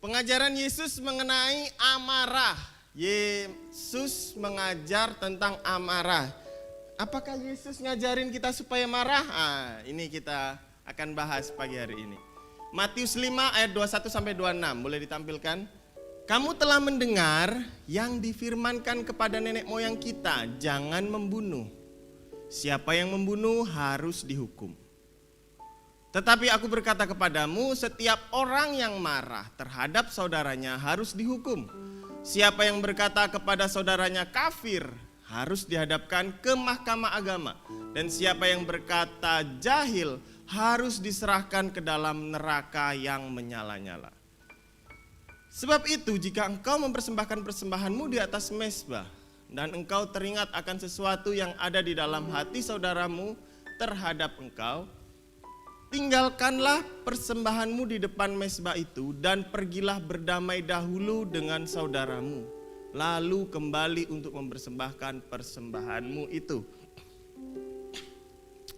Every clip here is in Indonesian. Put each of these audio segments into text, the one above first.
Pengajaran Yesus mengenai amarah. Yesus mengajar tentang amarah. Apakah Yesus ngajarin kita supaya marah? Ini kita akan bahas pagi hari ini. Matius 5 ayat 21 sampai 26, boleh ditampilkan? Kamu telah mendengar yang difirmankan kepada nenek moyang kita, jangan membunuh. Siapa yang membunuh harus dihukum. Tetapi aku berkata kepadamu, setiap orang yang marah terhadap saudaranya harus dihukum. Siapa yang berkata kepada saudaranya kafir harus dihadapkan ke mahkamah agama. Dan siapa yang berkata jahil harus diserahkan ke dalam neraka yang menyala-nyala. Sebab itu jika engkau mempersembahkan persembahanmu di atas mezbah dan engkau teringat akan sesuatu yang ada di dalam hati saudaramu terhadap engkau, tinggalkanlah persembahanmu di depan mezbah itu dan pergilah berdamai dahulu dengan saudaramu. Lalu kembali untuk mempersembahkan persembahanmu itu.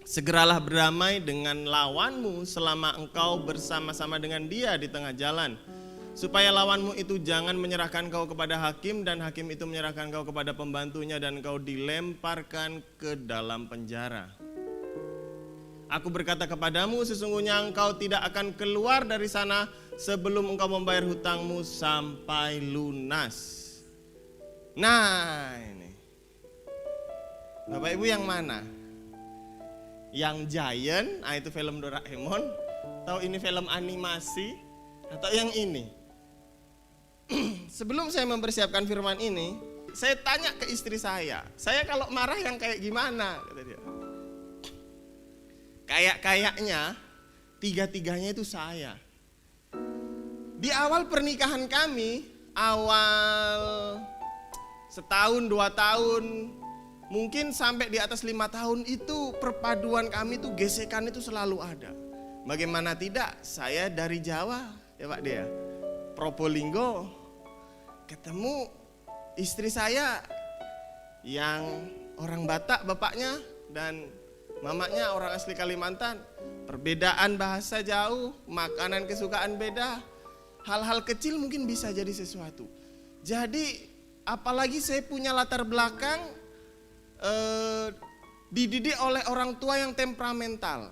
Segeralah berdamai dengan lawanmu selama engkau bersama-sama dengan dia di tengah jalan. Supaya lawanmu itu jangan menyerahkan kau kepada hakim dan hakim itu menyerahkan kau kepada pembantunya dan kau dilemparkan ke dalam penjara. Aku berkata kepadamu, sesungguhnya engkau tidak akan keluar dari sana sebelum engkau membayar hutangmu sampai lunas. Nah ini, Bapak Ibu yang mana? Yang Giant, itu film Doraemon, atau ini film animasi, atau yang ini? Sebelum saya mempersiapkan firman ini, saya tanya ke istri saya kalau marah yang kayak gimana? Kata dia. Kayaknya tiga-tiganya itu saya. Di awal pernikahan kami, awal setahun 2 tahun, mungkin sampai di atas 5 tahun itu perpaduan kami itu gesekan itu selalu ada. Bagaimana tidak, saya dari Jawa ya Pak Dea, Probolinggo, ketemu istri saya yang orang Batak bapaknya dan mamanya orang asli Kalimantan. Perbedaan bahasa jauh, makanan kesukaan beda. Hal-hal kecil mungkin bisa jadi sesuatu. Jadi apalagi saya punya latar belakang dididik oleh orang tua yang temperamental.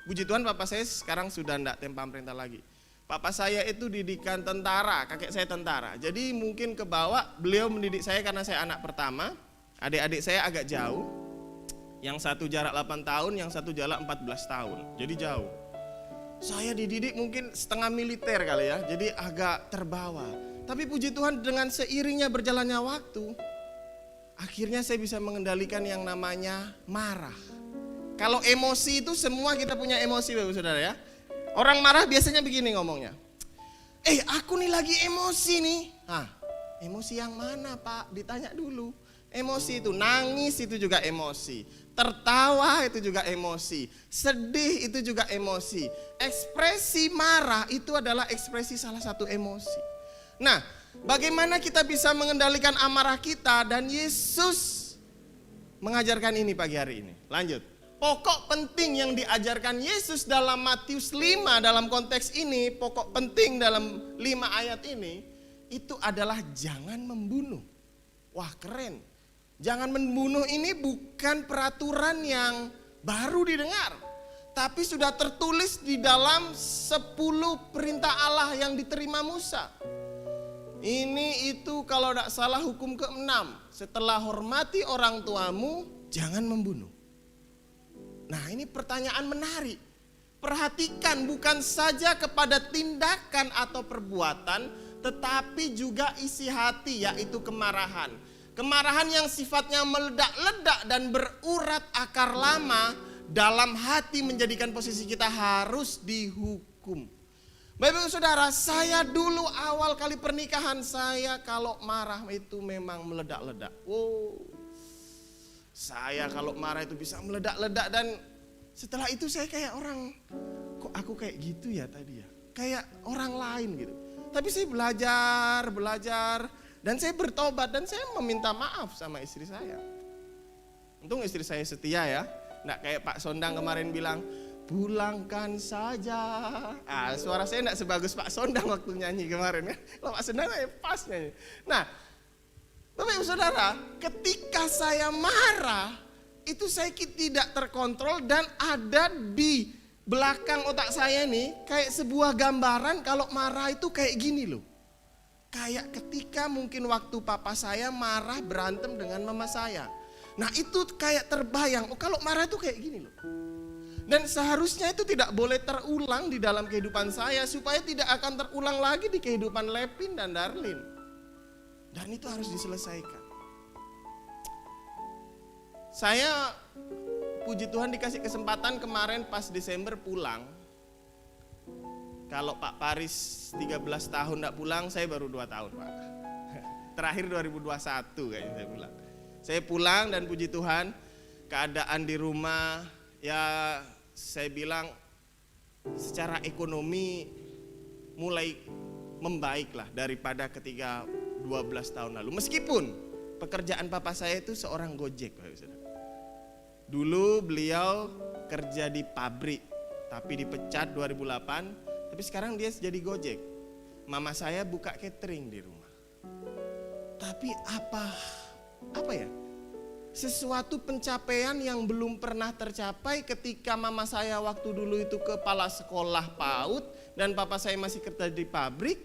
Puji Tuhan papa saya sekarang sudah tidak temperamental lagi. Papa saya itu didikan tentara, kakek saya tentara. Jadi mungkin kebawa, beliau mendidik saya karena saya anak pertama. Adik-adik saya agak jauh. Yang satu jarak 8 tahun, yang satu jarak 14 tahun. Jadi jauh. Saya dididik mungkin setengah militer kali ya, jadi agak terbawa. Tapi puji Tuhan dengan seiringnya berjalannya waktu, akhirnya saya bisa mengendalikan yang namanya marah. Kalau emosi itu semua kita punya emosi Bapak Saudara ya. Orang marah biasanya begini ngomongnya. Aku nih lagi emosi nih. Emosi yang mana Pak? Ditanya dulu. Emosi itu, nangis itu juga emosi. Tertawa itu juga emosi. Sedih itu juga emosi. Ekspresi marah itu adalah ekspresi salah satu emosi. Nah, bagaimana kita bisa mengendalikan amarah kita, dan Yesus mengajarkan ini pagi hari ini. Lanjut. Pokok penting yang diajarkan Yesus dalam Matius 5 dalam konteks ini, pokok penting dalam 5 ayat ini, itu adalah jangan membunuh. Wah keren. Jangan membunuh ini bukan peraturan yang baru didengar, tapi sudah tertulis di dalam 10 perintah Allah yang diterima Musa. Ini itu kalau tidak salah hukum ke-6. Setelah hormati orang tuamu, jangan membunuh. Nah ini pertanyaan menarik. Perhatikan bukan saja kepada tindakan atau perbuatan, tetapi juga isi hati, yaitu kemarahan. Kemarahan yang sifatnya meledak-ledak dan berurat akar lama dalam hati menjadikan posisi kita harus dihukum. Bapak Saudara, saya dulu awal kali pernikahan saya kalau marah itu memang meledak-ledak. Saya kalau marah itu bisa meledak-ledak, dan setelah itu saya kayak orang, kok aku kayak gitu ya tadi ya? Kayak orang lain gitu. Tapi saya belajar, dan saya bertobat, dan saya meminta maaf sama istri saya. Untung istri saya setia ya. Nggak kayak Pak Sondang kemarin bilang, pulangkan saja. Suara saya enggak sebagus Pak Sondang waktu nyanyi kemarin ya. Kalau Pak Sondang pas nyanyi. Nah, Bapak Ibu Saudara, ketika saya marah, itu saya tidak terkontrol dan ada di belakang otak saya nih kayak sebuah gambaran kalau marah itu kayak gini loh. Kayak ketika mungkin waktu papa saya marah berantem dengan mama saya. Nah itu kayak terbayang, oh kalau marah itu kayak gini loh. Dan seharusnya itu tidak boleh terulang di dalam kehidupan saya supaya tidak akan terulang lagi di kehidupan Lepin dan Darlin. Dan itu harus diselesaikan. Saya puji Tuhan dikasih kesempatan kemarin pas Desember pulang. Kalau Pak Paris 13 tahun enggak pulang, saya baru 2 tahun Pak. Terakhir 2021 kayaknya saya pulang. Saya pulang dan puji Tuhan keadaan di rumah ya saya bilang secara ekonomi mulai membaik lah daripada ketika 12 tahun lalu. Meskipun pekerjaan papa saya itu seorang Gojek Pak Saudara. Dulu beliau kerja di pabrik, tapi dipecat 2008, tapi sekarang dia jadi Gojek. Mama saya buka catering di rumah. Tapi apa ya? Sesuatu pencapaian yang belum pernah tercapai ketika mama saya waktu dulu itu kepala sekolah PAUD dan papa saya masih kerja di pabrik,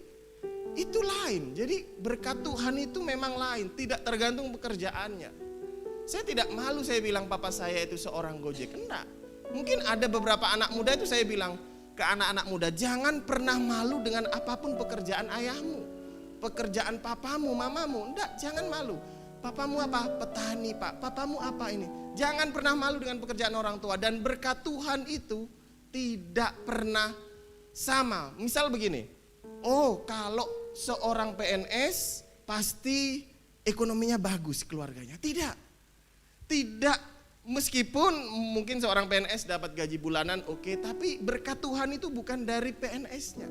itu lain. Jadi berkat Tuhan itu memang lain, tidak tergantung pekerjaannya. Saya tidak malu saya bilang papa saya itu seorang Gojek, enggak. Mungkin ada beberapa anak muda itu saya bilang ke anak-anak muda, jangan pernah malu dengan apapun pekerjaan ayahmu, pekerjaan papamu, mamamu, enggak, jangan malu. Papamu apa? Petani Pak, papamu apa ini? Jangan pernah malu dengan pekerjaan orang tua dan berkat Tuhan itu tidak pernah sama. Misal begini, oh kalau seorang PNS pasti ekonominya bagus keluarganya, tidak, meskipun mungkin seorang PNS dapat gaji bulanan oke, tapi berkat Tuhan itu bukan dari PNS-nya.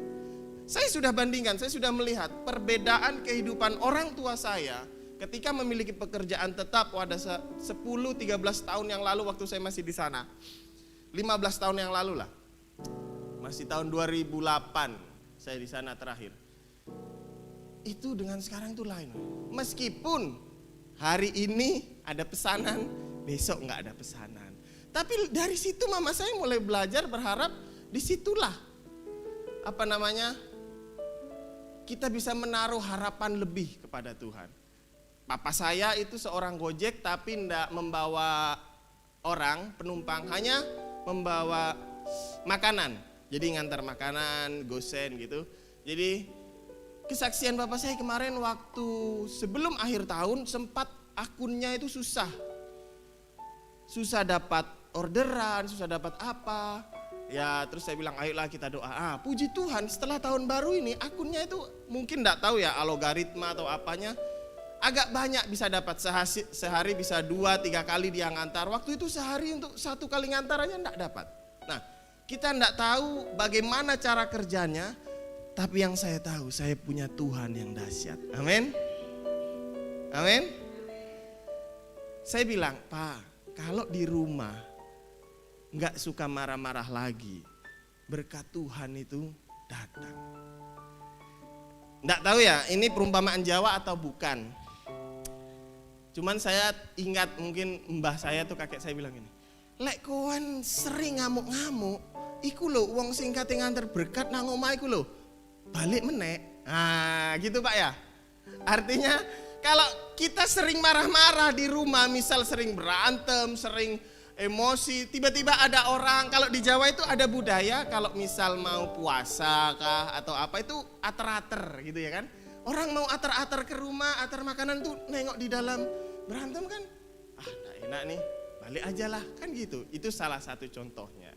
Saya sudah bandingkan, saya sudah melihat perbedaan kehidupan orang tua saya ketika memiliki pekerjaan tetap pada 10-13 tahun yang lalu waktu saya masih di sana. 15 tahun yang lalu lah. Masih tahun 2008 saya di sana terakhir. Itu dengan sekarang itu lain. Meskipun hari ini ada pesanan, besok nggak ada pesanan. Tapi dari situ mama saya mulai belajar berharap disitulah kita bisa menaruh harapan lebih kepada Tuhan. Papa saya itu seorang Gojek tapi tidak membawa orang penumpang, hanya membawa makanan. Jadi ngantar makanan, gosen gitu. Jadi kesaksian bapak saya kemarin waktu sebelum akhir tahun sempat akunnya itu susah dapat orderan, susah dapat apa. Ya terus saya bilang ayolah kita doa. Puji Tuhan setelah tahun baru ini akunnya itu mungkin enggak tahu ya algoritma atau apanya agak banyak bisa dapat, sehari bisa 2-3 kali dia ngantar. Waktu itu sehari untuk 1 kali ngantar aja enggak dapat. Nah kita enggak tahu bagaimana cara kerjanya. Tapi yang saya tahu, saya punya Tuhan yang dahsyat. Amin. Amin. Saya bilang, Pak, kalau di rumah nggak suka marah-marah lagi, berkat Tuhan itu datang. Nggak tahu ya, ini perumpamaan Jawa atau bukan. Cuman saya ingat mungkin mbah saya tuh kakek saya bilang gini, lek kowen sering ngamuk-ngamuk, iku lho wong sing kate nganter berkat nang omah iku lho. Balik menek, gitu Pak ya. Artinya kalau kita sering marah-marah di rumah, misal sering berantem, sering emosi, tiba-tiba ada orang, kalau di Jawa itu ada budaya, kalau misal mau puasa kah atau apa itu ater-ater gitu ya kan. Orang mau ater-ater ke rumah, ater makanan tuh nengok di dalam berantem kan, gak enak nih, balik aja lah kan gitu. Itu salah satu contohnya.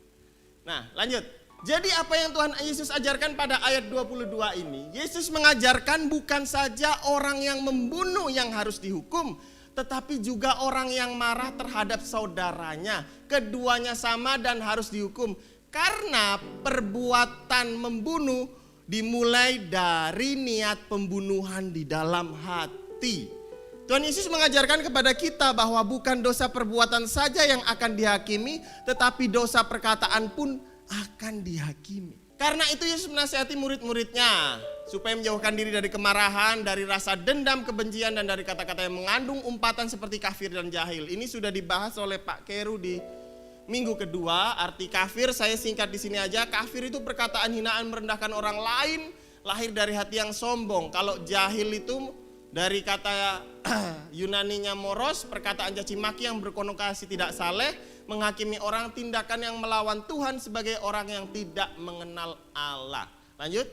Nah lanjut. Jadi apa yang Tuhan Yesus ajarkan pada ayat 22 ini, Yesus mengajarkan bukan saja orang yang membunuh yang harus dihukum, tetapi juga orang yang marah terhadap saudaranya. Keduanya sama dan harus dihukum. Karena perbuatan membunuh dimulai dari niat pembunuhan di dalam hati. Tuhan Yesus mengajarkan kepada kita bahwa bukan dosa perbuatan saja yang akan dihakimi, tetapi dosa perkataan pun akan dihakimi. Karena itu Yesus menasihati murid-muridnya supaya menjauhkan diri dari kemarahan, dari rasa dendam, kebencian, dan dari kata-kata yang mengandung umpatan seperti kafir dan jahil. Ini sudah dibahas oleh Pak Keru di minggu kedua. Arti kafir saya singkat di sini aja. Kafir itu perkataan hinaan merendahkan orang lain, lahir dari hati yang sombong. Kalau jahil itu dari kata Yunaninya moros, perkataan caci maki yang berkonotasi tidak saleh, menghakimi orang, tindakan yang melawan Tuhan sebagai orang yang tidak mengenal Allah. Lanjut.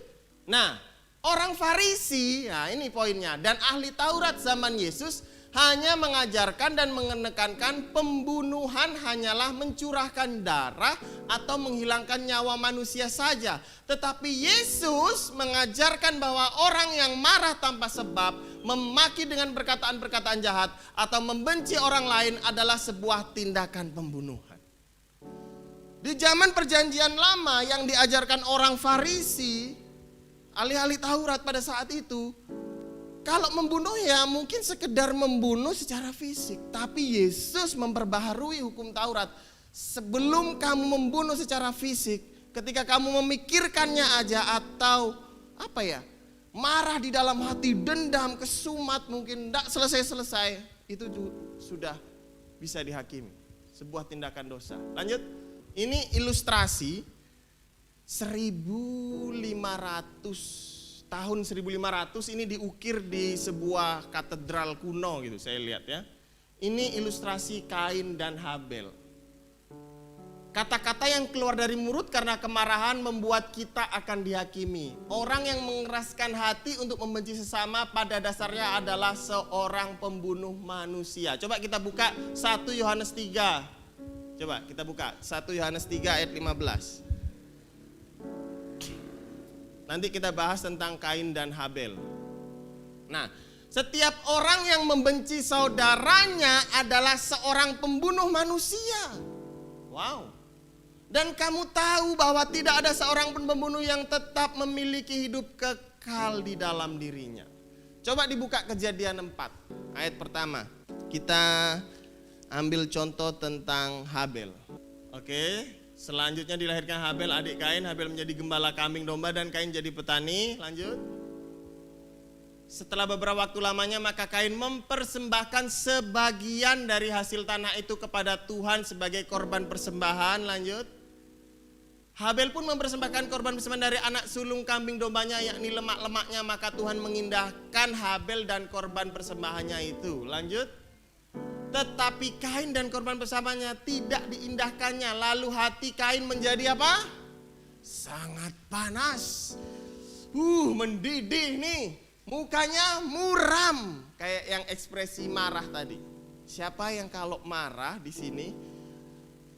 Nah, orang Farisi, nah ini poinnya, dan ahli Taurat zaman Yesus hanya mengajarkan dan menekankan pembunuhan hanyalah mencurahkan darah atau menghilangkan nyawa manusia saja. Tetapi Yesus mengajarkan bahwa orang yang marah tanpa sebab, memaki dengan perkataan-perkataan jahat, atau membenci orang lain adalah sebuah tindakan pembunuhan. Di zaman perjanjian lama yang diajarkan orang Farisi, ahli-ahli Taurat pada saat itu, kalau membunuh ya mungkin sekedar membunuh secara fisik. Tapi Yesus memperbaharui hukum Taurat. Sebelum kamu membunuh secara fisik, ketika kamu memikirkannya aja atau marah di dalam hati, dendam, kesumat, mungkin tidak selesai-selesai, itu sudah bisa dihakimi. Sebuah tindakan dosa. Lanjut, ini ilustrasi 1500 ini diukir di sebuah katedral kuno gitu, saya lihat ya. Ini ilustrasi Kain dan Habel. Kata-kata yang keluar dari mulut karena kemarahan membuat kita akan dihakimi. Orang yang mengeraskan hati untuk membenci sesama pada dasarnya adalah seorang pembunuh manusia. Coba kita buka 1 Yohanes 3. Coba kita buka 1 Yohanes 3 ayat 15. Nanti kita bahas tentang Kain dan Habel. Nah, setiap orang yang membenci saudaranya adalah seorang pembunuh manusia. Wow. Dan kamu tahu bahwa tidak ada seorang pun pembunuh yang tetap memiliki hidup kekal di dalam dirinya. Coba dibuka Kejadian 4, ayat pertama. Kita ambil contoh tentang Habel. Oke. Selanjutnya dilahirkan Habel, adik Kain. Habel menjadi gembala kambing domba dan Kain jadi petani. Lanjut. Setelah beberapa waktu lamanya maka Kain mempersembahkan sebagian dari hasil tanah itu kepada Tuhan sebagai korban persembahan. Lanjut. Habel pun mempersembahkan korban persembahan dari anak sulung kambing dombanya, yakni lemak-lemaknya, maka Tuhan mengindahkan Habel dan korban persembahannya itu. Lanjut. Tetapi Kain dan korban persembahannya tidak diindahkannya. Lalu hati Kain menjadi apa? Sangat panas. Mendidih nih. Mukanya muram. Kayak yang ekspresi marah tadi. Siapa yang kalau marah di sini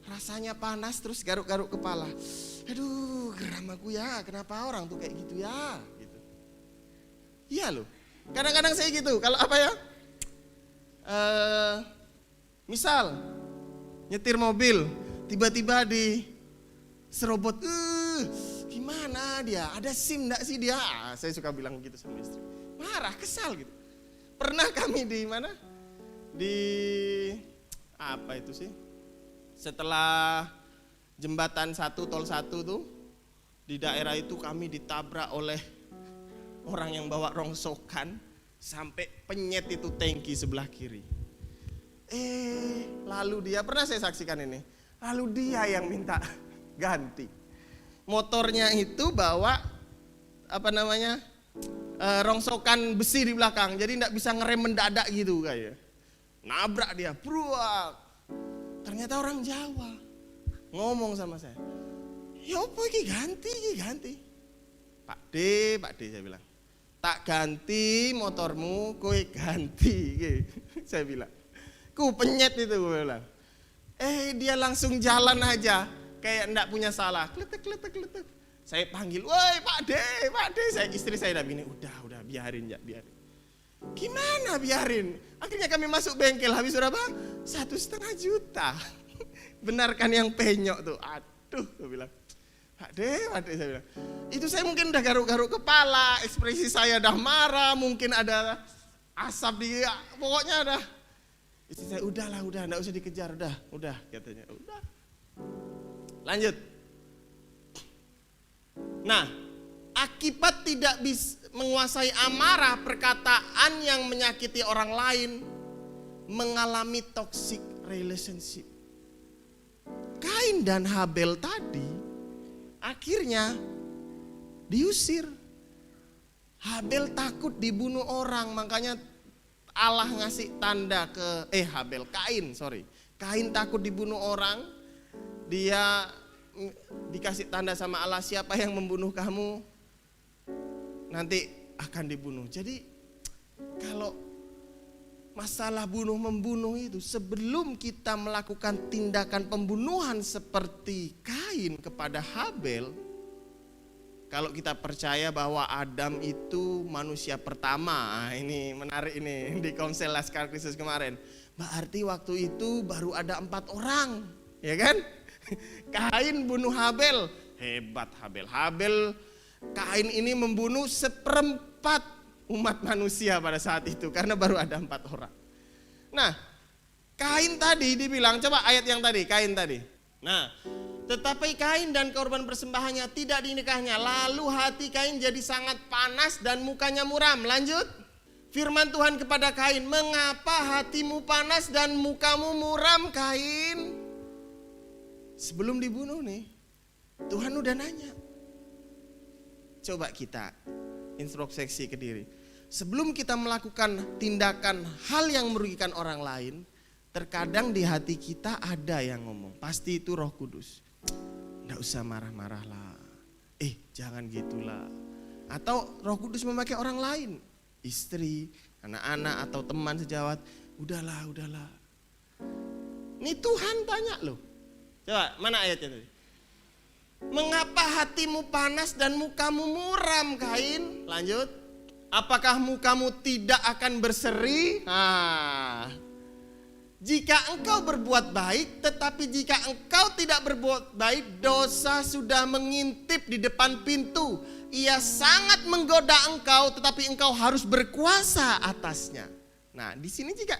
rasanya panas terus garuk-garuk kepala. Aduh, geram aku ya. Kenapa orang tuh kayak gitu ya? Gitu. Iya loh. Kadang-kadang saya gitu. Kalau apa ya? Misal nyetir mobil, tiba-tiba di serobot, gimana dia? Ada SIM enggak sih dia? Saya suka bilang gitu sama istri. Marah, kesal gitu. Pernah kami di mana? Di apa itu sih? Setelah jembatan 1 tol 1 tuh, di daerah itu kami ditabrak oleh orang yang bawa rongsokan sampai penyet itu tangki sebelah kiri. Lalu dia, pernah saya saksikan ini, lalu dia yang minta ganti. Motornya itu bawa rongsokan besi di belakang, jadi tidak bisa ngerem mendadak gitu kayak. Nabrak dia, bruak. Ternyata orang Jawa. Ngomong sama saya, ya apa ini ganti. Pak D saya bilang, tak ganti motormu, kowe ganti. Saya bilang. Ku penyet itu gue bilang. Dia langsung jalan aja kayak enggak punya salah. Kletek. Saya panggil, "Woi, Pak D." Istri saya udah gini, "Udah, biarin ya, biarin." Gimana biarin? Akhirnya kami masuk bengkel, habis berapa? 1,5 juta. Benarkan yang penyok tuh. Aduh, gue bilang. Pak D, saya bilang. Itu saya mungkin udah garuk-garuk kepala, ekspresi saya udah marah, mungkin ada asap di, pokoknya udah. Istri saya, udah, enggak usah dikejar, udah katanya, udah. Lanjut. Nah, akibat tidak bisa menguasai amarah, perkataan yang menyakiti orang lain, mengalami toxic relationship. Kain dan Habel tadi akhirnya diusir. Habel takut dibunuh orang, makanya Allah ngasih tanda ke Kain takut dibunuh orang, dia dikasih tanda sama Allah, siapa yang membunuh kamu nanti akan dibunuh. Jadi kalau masalah bunuh-membunuh itu, sebelum kita melakukan tindakan pembunuhan seperti Kain kepada Habel, kalau kita percaya bahwa Adam itu manusia pertama, ini menarik ini di Komsel Laskar Kristus kemarin. Berarti waktu itu baru ada 4 orang, ya kan? Kain bunuh Habel, hebat Habel. Kain ini membunuh 1/4 umat manusia pada saat itu karena baru ada 4 orang. Nah, Kain tadi dibilang, coba ayat yang tadi, Kain tadi. Nah, tetapi Kain dan korban persembahannya tidak dinikahnya. Lalu hati Kain jadi sangat panas dan mukanya muram. Lanjut. Firman Tuhan kepada Kain, mengapa hatimu panas dan mukamu muram, Kain? Sebelum dibunuh nih, Tuhan udah nanya. Coba kita introspeksi ke diri. Sebelum kita melakukan tindakan hal yang merugikan orang lain, terkadang di hati kita ada yang ngomong, pasti itu Roh Kudus. Nggak usah marah-marah lah. Jangan gitulah. Atau Roh Kudus memakai orang lain, istri, anak-anak atau teman sejawat. Udahlah. Ini Tuhan tanya loh. Coba mana ayatnya tadi? Mengapa hatimu panas dan mukamu muram, Kain? Lanjut. Apakah mukamu tidak akan berseri? Jika engkau berbuat baik, tetapi jika engkau tidak berbuat baik, dosa sudah mengintip di depan pintu. Ia sangat menggoda engkau, tetapi engkau harus berkuasa atasnya. Nah, di sini jika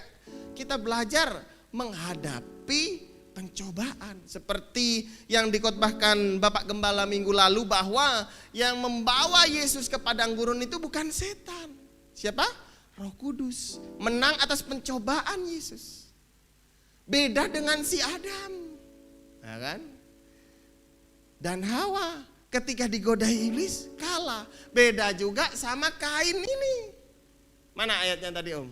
kita belajar menghadapi pencobaan, seperti yang dikotbahkan Bapak Gembala minggu lalu, bahwa yang membawa Yesus ke padang gurun itu bukan setan. Siapa? Roh Kudus. Menang atas pencobaan Yesus. Beda dengan si Adam, ya kan? Dan Hawa ketika digodai iblis kalah. Beda juga sama Kain ini. Mana ayatnya tadi, Om?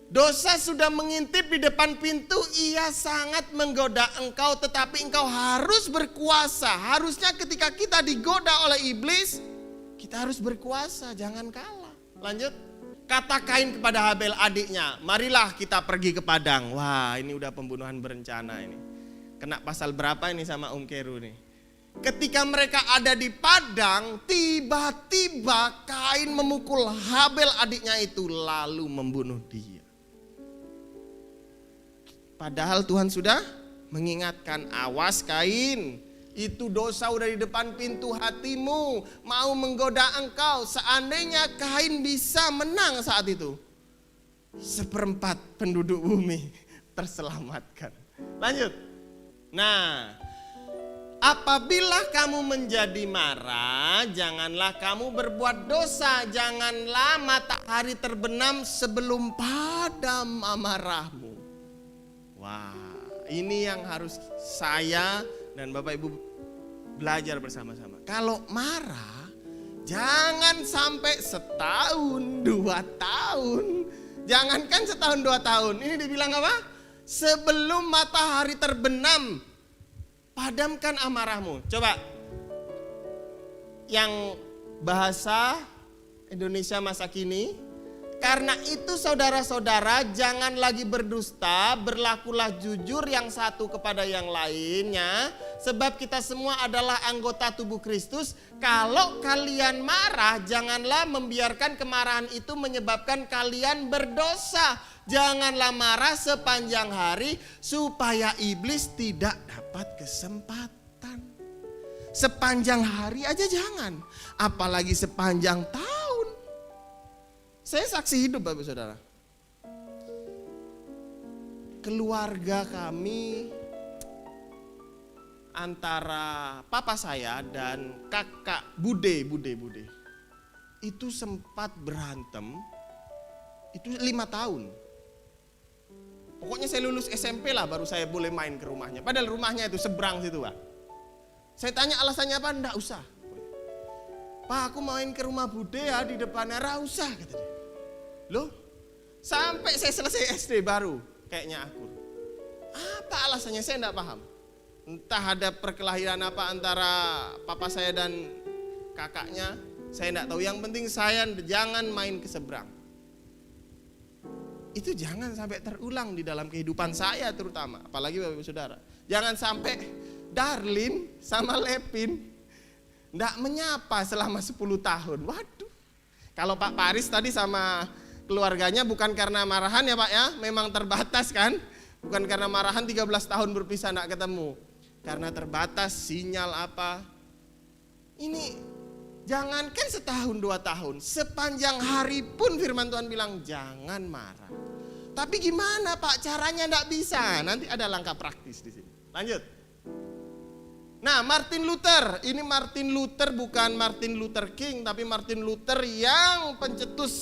Dosa sudah mengintip di depan pintu, ia sangat menggoda engkau, tetapi engkau harus berkuasa. Harusnya ketika kita digoda oleh iblis, kita harus berkuasa, jangan kalah. Lanjut. Kata Kain kepada Habel adiknya, marilah kita pergi ke padang. Wah, ini udah pembunuhan berencana ini. Kena pasal berapa ini sama Om Keru nih? Ketika mereka ada di padang, tiba-tiba Kain memukul Habel adiknya itu lalu membunuh dia. Padahal Tuhan sudah mengingatkan, awas Kain, itu dosa udah di depan pintu hatimu, mau menggoda engkau. Seandainya Kain bisa menang saat itu, 1/4 penduduk bumi terselamatkan. Lanjut. Nah, apabila kamu menjadi marah, janganlah kamu berbuat dosa. Janganlah matahari terbenam sebelum padam amarahmu. Wah, ini yang harus saya dan Bapak Ibu belajar bersama-sama. Kalau marah, jangan sampai 1 tahun, 2 tahun. Jangankan 1 tahun, 2 tahun. Ini dibilang apa? Sebelum matahari terbenam, padamkan amarahmu. Coba, yang bahasa Indonesia masa kini. Karena itu saudara-saudara, jangan lagi berdusta, berlakulah jujur yang satu kepada yang lainnya. Sebab kita semua adalah anggota tubuh Kristus. Kalau kalian marah, janganlah membiarkan kemarahan itu menyebabkan kalian berdosa. Janganlah marah sepanjang hari supaya iblis tidak dapat kesempatan. Sepanjang hari aja jangan, apalagi sepanjang tahun. Saya saksi hidup Bapak Saudara. keluarga kami antara papa saya dan kakak Bude itu sempat berantem itu 5 tahun. Pokoknya saya lulus SMP lah baru saya boleh main ke rumahnya. Padahal rumahnya itu seberang situ, Pak. Saya tanya alasannya apa, enggak usah. Pak, aku main ke rumah Bude ya di depannya, enggak usah kata dia. Loh, sampai saya selesai SD baru kayaknya akur. Apa alasannya saya enggak paham. Entah ada perkelahian apa antara papa saya dan kakaknya, saya enggak tahu. Yang penting saya jangan main ke seberang. Itu jangan sampai terulang di dalam kehidupan saya terutama, apalagi Bapak Ibu Saudara. Jangan sampai Darlin sama Lepin enggak menyapa selama 10 tahun. Waduh. Kalau Pak Paris tadi sama keluarganya bukan karena marahan ya Pak ya, memang terbatas kan? Bukan karena marahan 13 tahun berpisah enggak ketemu. Karena terbatas sinyal apa. Ini jangankan setahun 2 tahun, sepanjang hari pun firman Tuhan bilang jangan marah. Tapi gimana Pak caranya enggak bisa? Nanti ada langkah praktis di sini. Lanjut. Nah, Martin Luther, ini Martin Luther bukan Martin Luther King, tapi Martin Luther yang pencetus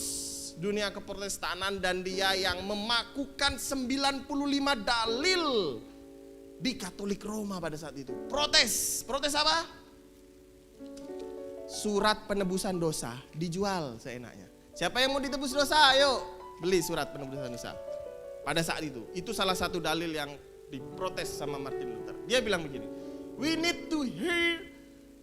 dunia keprotestanan dan dia yang memakukan 95 dalil di Katolik Roma pada saat itu. Protes apa? Surat penebusan dosa dijual seenaknya. Siapa yang mau ditebus dosa? Ayo beli surat penebusan dosa. Pada saat itu salah satu dalil yang diprotes sama Martin Luther. Dia bilang begini, we need to hear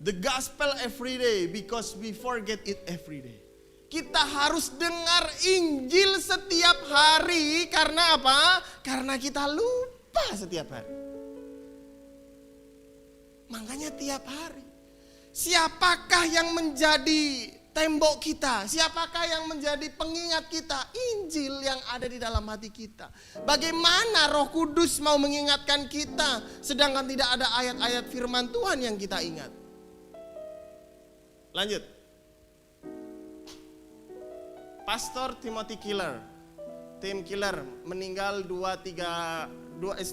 the gospel every day because we forget it every day. Kita harus dengar Injil setiap hari karena apa? Karena kita lupa setiap hari. Makanya tiap hari. Siapakah yang menjadi tembok kita? Siapakah yang menjadi pengingat kita? Injil yang ada di dalam hati kita. Bagaimana Roh Kudus mau mengingatkan kita sedangkan tidak ada ayat-ayat firman Tuhan yang kita ingat? Lanjut. Pastor Timothy Keller, Tim Keller meninggal 2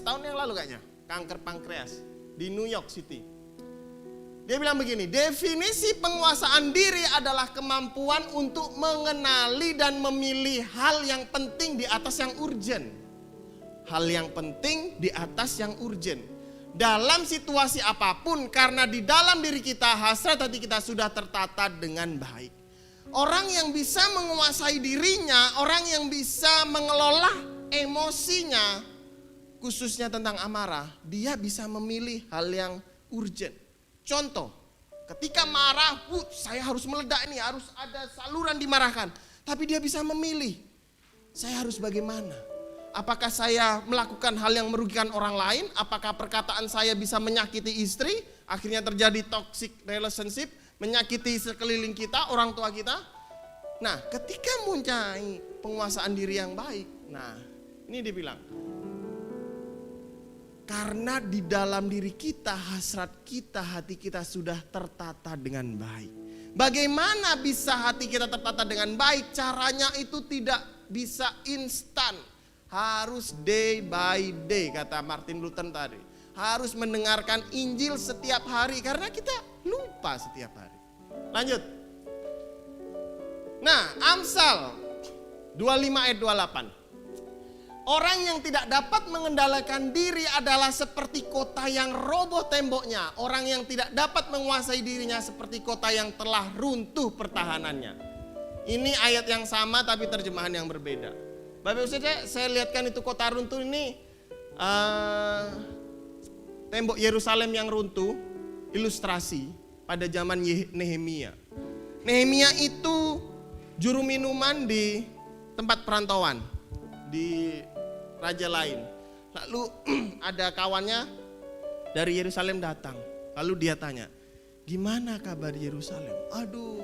tahun yang lalu kayaknya, kanker pankreas di New York City. Dia bilang begini, definisi penguasaan diri adalah kemampuan untuk mengenali dan memilih hal yang penting di atas yang urgent. Hal yang penting di atas yang urgent. Dalam situasi apapun, karena di dalam diri kita, hasrat hati kita sudah tertata dengan baik. Orang yang bisa menguasai dirinya, orang yang bisa mengelola emosinya, khususnya tentang amarah, dia bisa memilih hal yang urgent. Contoh, ketika marah, saya harus meledak ini, harus ada saluran dimarahkan. Tapi dia bisa memilih, saya harus bagaimana? Apakah saya melakukan hal yang merugikan orang lain? Apakah perkataan saya bisa menyakiti istri? Akhirnya terjadi toxic relationship, menyakiti sekeliling kita, orang tua kita. Nah, ketika mempunyai penguasaan diri yang baik, nah ini dia bilang, karena di dalam diri kita, hasrat kita, hati kita sudah tertata dengan baik. Bagaimana bisa hati kita tertata dengan baik? Caranya itu tidak bisa instan. Harus day by day, kata Martin Luther tadi. Harus mendengarkan Injil setiap hari, karena kita lupa setiap hari. Lanjut. Nah, Amsal 25 ayat 28. Orang yang tidak dapat mengendalikan diri adalah seperti kota yang roboh temboknya. Orang yang tidak dapat menguasai dirinya seperti kota yang telah runtuh pertahanannya. Ini ayat yang sama tapi terjemahan yang berbeda. Bapak Ibu saya lihatkan itu kota runtuh ini, tembok Yerusalem yang runtuh, ilustrasi pada zaman Nehemia. Nehemia itu juru minuman di tempat perantauan, di raja lain. Lalu ada kawannya dari Yerusalem datang. Lalu dia tanya, gimana kabar Yerusalem? Aduh,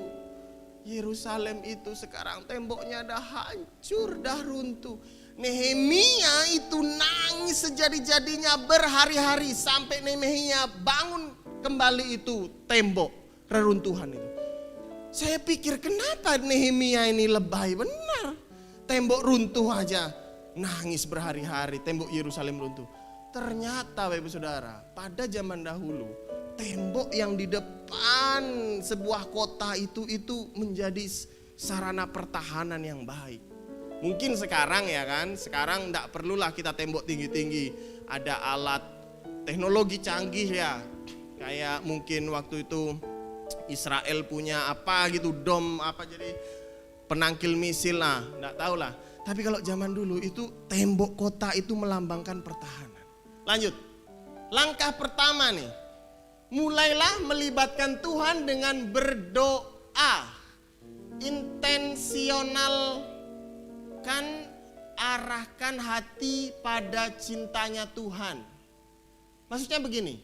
Yerusalem itu sekarang temboknya dah hancur, dah runtuh. Nehemia itu nangis sejadi-jadinya berhari-hari sampai Nehemia bangun kembali itu tembok reruntuhan itu. Saya pikir kenapa Nehemia ini lebay, benar. Tembok runtuh aja nangis berhari-hari, tembok Yerusalem runtuh. Ternyata Bapak Ibu Saudara, pada zaman dahulu tembok yang di depan sebuah kota itu menjadi sarana pertahanan yang baik. Mungkin sekarang ya kan, sekarang enggak perlulah kita tembok tinggi-tinggi. Ada alat teknologi canggih ya. Kayak mungkin waktu itu Israel punya apa gitu, dom apa jadi penangkil misil lah, enggak tahu lah. Tapi kalau zaman dulu itu tembok kota itu melambangkan pertahanan. Lanjut, langkah pertama nih, mulailah melibatkan Tuhan dengan berdoa. Intensional kan, arahkan hati pada cintanya Tuhan. Maksudnya begini,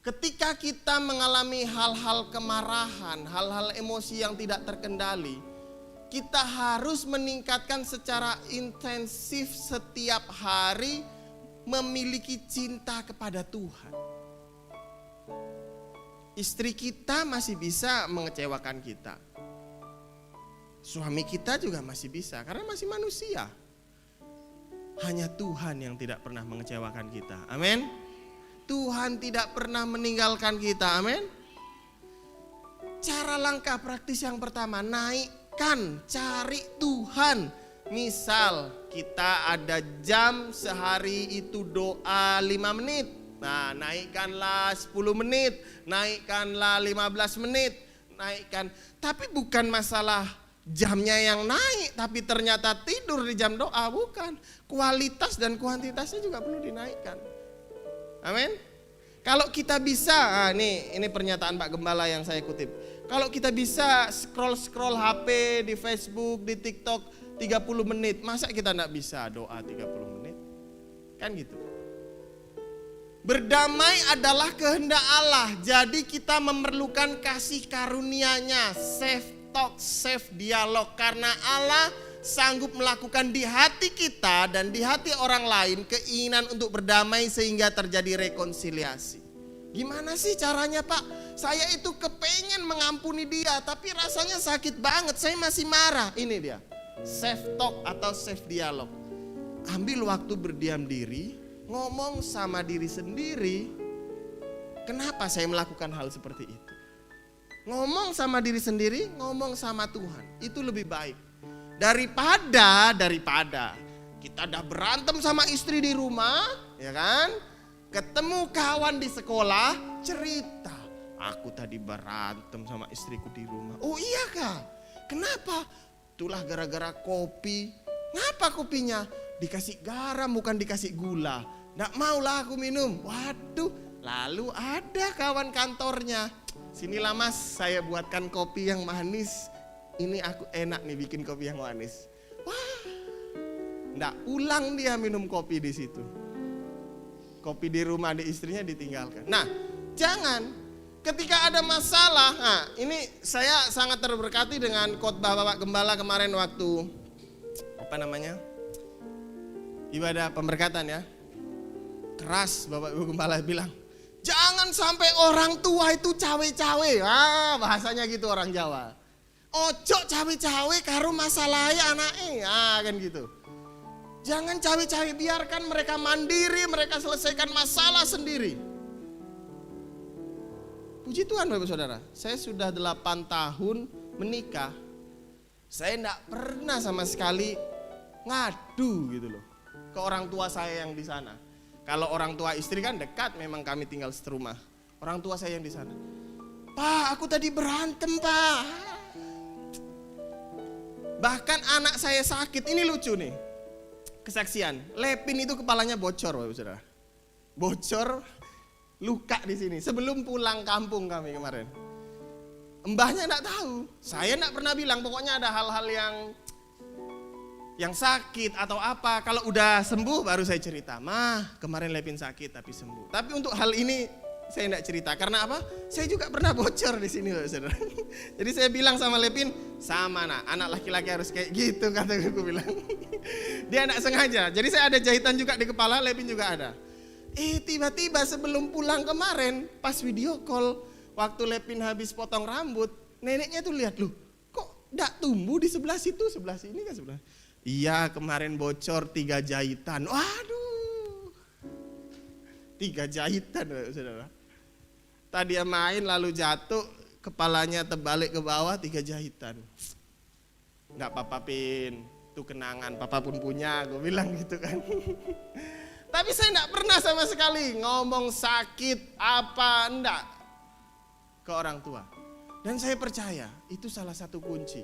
ketika kita mengalami hal-hal kemarahan, hal-hal emosi yang tidak terkendali, kita harus meningkatkan secara intensif setiap hari memiliki cinta kepada Tuhan. Istri kita masih bisa mengecewakan kita. Suami kita juga masih bisa karena masih manusia. Hanya Tuhan yang tidak pernah mengecewakan kita. Amin. Tuhan tidak pernah meninggalkan kita. Amin. Cara langkah praktis yang pertama, naikkan, cari Tuhan. Misal kita ada jam sehari itu doa 5 menit. Nah, naikkanlah 10 menit, naikkanlah 15 menit, naikkan. Tapi bukan masalah jamnya yang naik, tapi ternyata tidur di jam doa, bukan. Kualitas dan kuantitasnya juga perlu dinaikkan. Amin. Kalau kita bisa, ini pernyataan Pak Gembala yang saya kutip. Kalau kita bisa scroll HP di Facebook, di TikTok 30 menit, masa kita enggak bisa doa 30 menit? Kan gitu. Berdamai adalah kehendak Allah, jadi kita memerlukan kasih karunia-Nya, safe talk, safe dialog, karena Allah sanggup melakukan di hati kita dan di hati orang lain keinginan untuk berdamai sehingga terjadi rekonsiliasi. Gimana sih caranya Pak? Saya itu kepengen mengampuni dia tapi rasanya sakit banget, saya masih marah. Ini dia, safe talk atau safe dialog. Ambil waktu berdiam diri, ngomong sama diri sendiri, kenapa saya melakukan hal seperti itu? Ngomong sama diri sendiri, ngomong sama Tuhan, itu lebih baik. Daripada kita udah berantem sama istri di rumah, ya kan? Ketemu kawan di sekolah, cerita, aku tadi berantem sama istriku di rumah. Oh iya kah? Kenapa? Itulah gara-gara kopi. Ngapa kopinya? Dikasih garam bukan dikasih gula. Nggak maulah aku minum. Waduh, lalu ada kawan kantornya. Sinilah mas, saya buatkan kopi yang manis. Ini aku enak nih bikin kopi yang manis. Wah, nggak pulang dia minum kopi di situ. Kopi di rumah di istrinya ditinggalkan. Nah, jangan ketika ada masalah. Nah, ini saya sangat terberkati dengan khotbah Bapak Gembala kemarin waktu ibadah pemberkatan ya. Keras Bapak Ibu Gembala bilang, jangan sampai orang tua itu cawe-cawe. Bahasanya gitu orang Jawa. Ojo cawe-cawe karo masalahnya anaknya. Kan gitu. Jangan cawe-cawe, biarkan mereka mandiri, mereka selesaikan masalah sendiri. Puji Tuhan Bapak Saudara, saya sudah 8 tahun menikah. Saya enggak pernah sama sekali ngadu gitu loh ke orang tua saya yang di sana. Kalau orang tua istri kan dekat, memang kami tinggal seterumah. Orang tua saya yang di sana, Pak, aku tadi berantem Pak. Bahkan anak saya sakit, ini lucu nih. Kesaksian, Lepin itu kepalanya bocor Bapak Saudara. Bocor, luka di sini. Sebelum pulang kampung kami kemarin. Mbahnya enggak tahu, saya enggak pernah bilang, pokoknya ada hal-hal yang sakit atau apa. Kalau udah sembuh baru saya cerita, Mah kemarin Lepin sakit tapi sembuh. Tapi untuk hal ini saya enggak cerita, karena apa? Saya juga pernah bocor di sini Bapak Saudara. Jadi saya bilang sama Lepin, sama nak, anak laki-laki harus kayak gitu, kata aku bilang. Dia enggak sengaja, jadi saya ada jahitan juga di kepala, Lepin juga ada. Tiba-tiba sebelum pulang kemarin, pas video call, waktu Lepin habis potong rambut, neneknya tuh lihat, loh kok enggak tumbuh di sebelah situ, sebelah sini kan sebelah. Iya, kemarin bocor 3 jahitan. Waduh. 3 jahitan, Saudara. Tadi dia main lalu jatuh, kepalanya terbalik ke bawah, 3 jahitan. Enggak apa-apa, Pin. Itu kenangan, papa pun punya, gue bilang gitu kan. Tapi saya enggak pernah sama sekali ngomong sakit apa enggak ke orang tua. Dan saya percaya itu salah satu kunci.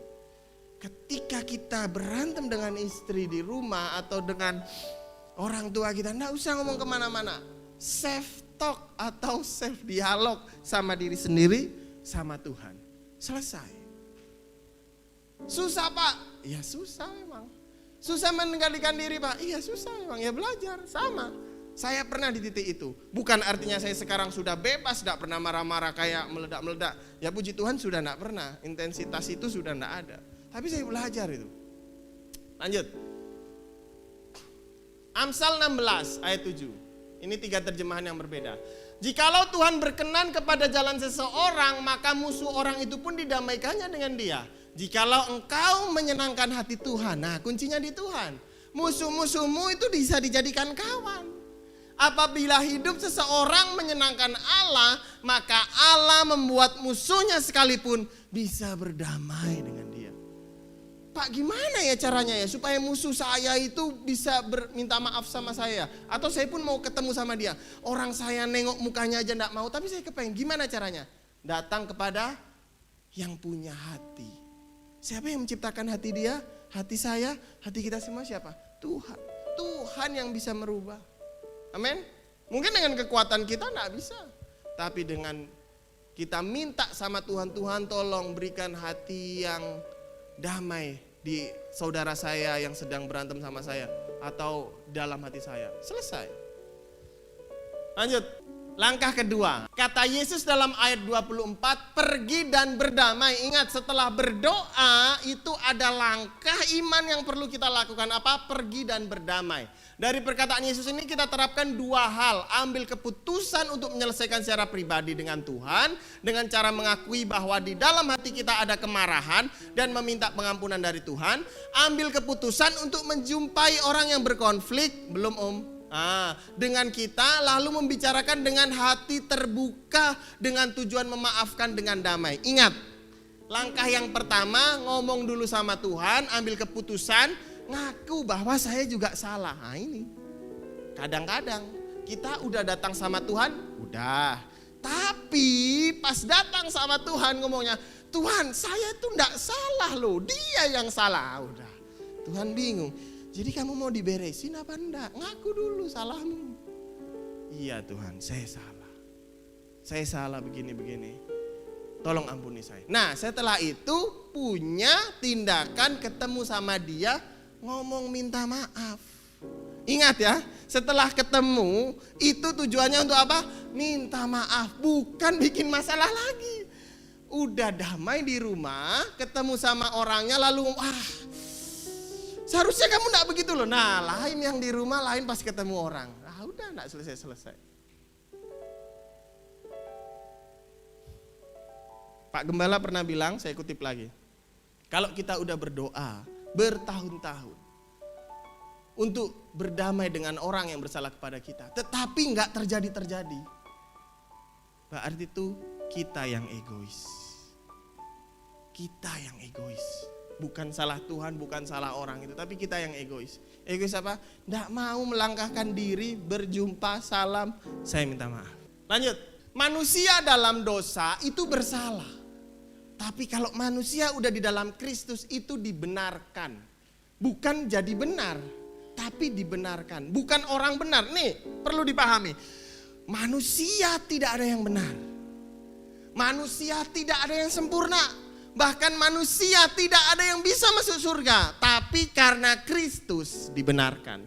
Ketika kita berantem dengan istri di rumah atau dengan orang tua kita, enggak usah ngomong kemana-mana. Self talk atau self dialog sama diri sendiri, sama Tuhan. Selesai. Susah, Pak? Ya susah memang. Susah mengendalikan diri, Pak? Iya susah memang, ya belajar, sama. Saya pernah di titik itu. Bukan artinya saya sekarang sudah bebas, tidak pernah marah-marah kayak meledak-meledak. Ya puji Tuhan sudah tidak pernah, intensitas itu sudah tidak ada. Tapi saya belajar itu. Lanjut. Amsal 16 ayat 7. Ini 3 terjemahan yang berbeda. Jikalau Tuhan berkenan kepada jalan seseorang, maka musuh orang itu pun didamaikannya dengan dia. Jikalau engkau menyenangkan hati Tuhan, nah kuncinya di Tuhan. Musuh-musuhmu itu bisa dijadikan kawan. Apabila hidup seseorang menyenangkan Allah, maka Allah membuat musuhnya sekalipun bisa berdamai dengan dia. Pak, gimana ya caranya ya supaya musuh saya itu bisa minta maaf sama saya? Atau saya pun mau ketemu sama dia. Orang saya nengok mukanya aja enggak mau, tapi saya kepengen. Gimana caranya? Datang kepada yang punya hati. Siapa yang menciptakan hati dia? Hati saya, hati kita semua siapa? Tuhan. Tuhan yang bisa merubah. Amin. Mungkin dengan kekuatan kita enggak bisa. Tapi dengan kita minta sama Tuhan, Tuhan tolong berikan hati yang damai di saudara saya yang sedang berantem sama saya. Atau dalam hati saya. Selesai. Lanjut. Langkah kedua, kata Yesus dalam ayat 24, pergi dan berdamai. Ingat, setelah berdoa itu ada langkah iman yang perlu kita lakukan. Apa? Pergi dan berdamai. Dari perkataan Yesus ini kita terapkan 2 hal. Ambil keputusan untuk menyelesaikan secara pribadi dengan Tuhan, dengan cara mengakui bahwa di dalam hati kita ada kemarahan dan meminta pengampunan dari Tuhan. Ambil keputusan untuk menjumpai orang yang berkonflik, belum Om? Dengan kita lalu membicarakan dengan hati terbuka dengan tujuan memaafkan dengan damai. Ingat, langkah yang pertama ngomong dulu sama Tuhan, ambil keputusan, ngaku bahwa saya juga salah. Nah ini, kadang-kadang kita udah datang sama Tuhan, udah. Tapi pas datang sama Tuhan ngomongnya, Tuhan saya tuh enggak salah loh, dia yang salah. Udah, Tuhan bingung. Jadi kamu mau diberesin apa enggak? Ngaku dulu salahmu. Iya Tuhan, saya salah. Saya salah begini-begini. Tolong ampuni saya. Nah setelah itu punya tindakan ketemu sama dia, ngomong minta maaf. Ingat ya, setelah ketemu itu tujuannya untuk apa? Minta maaf, bukan bikin masalah lagi. Udah damai di rumah, ketemu sama orangnya lalu seharusnya kamu enggak begitu loh. Nah, lain yang di rumah, lain pas ketemu orang. Udah enggak selesai-selesai. Pak Gembala pernah bilang, saya kutip lagi. Kalau kita udah berdoa bertahun-tahun untuk berdamai dengan orang yang bersalah kepada kita, tetapi enggak terjadi-terjadi, berarti itu kita yang egois. Kita yang egois. Bukan salah Tuhan, bukan salah orang itu, tapi kita yang egois. Egois apa? Nggak mau melangkahkan diri, berjumpa, salam, saya minta maaf. Lanjut, manusia dalam dosa itu bersalah. Tapi kalau manusia udah di dalam Kristus itu dibenarkan. Bukan jadi benar, tapi dibenarkan. Bukan orang benar. Nih, perlu dipahami. Manusia tidak ada yang benar. Manusia tidak ada yang sempurna. Bahkan manusia tidak ada yang bisa masuk surga. Tapi karena Kristus dibenarkan.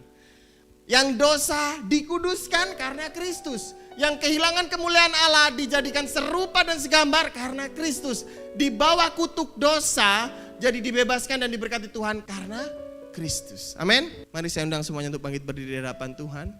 Yang dosa dikuduskan karena Kristus. Yang kehilangan kemuliaan Allah dijadikan serupa dan segambar karena Kristus. Di bawah kutuk dosa jadi dibebaskan dan diberkati Tuhan karena Kristus. Amin. Mari saya undang semuanya untuk bangkit berdiri di hadapan Tuhan.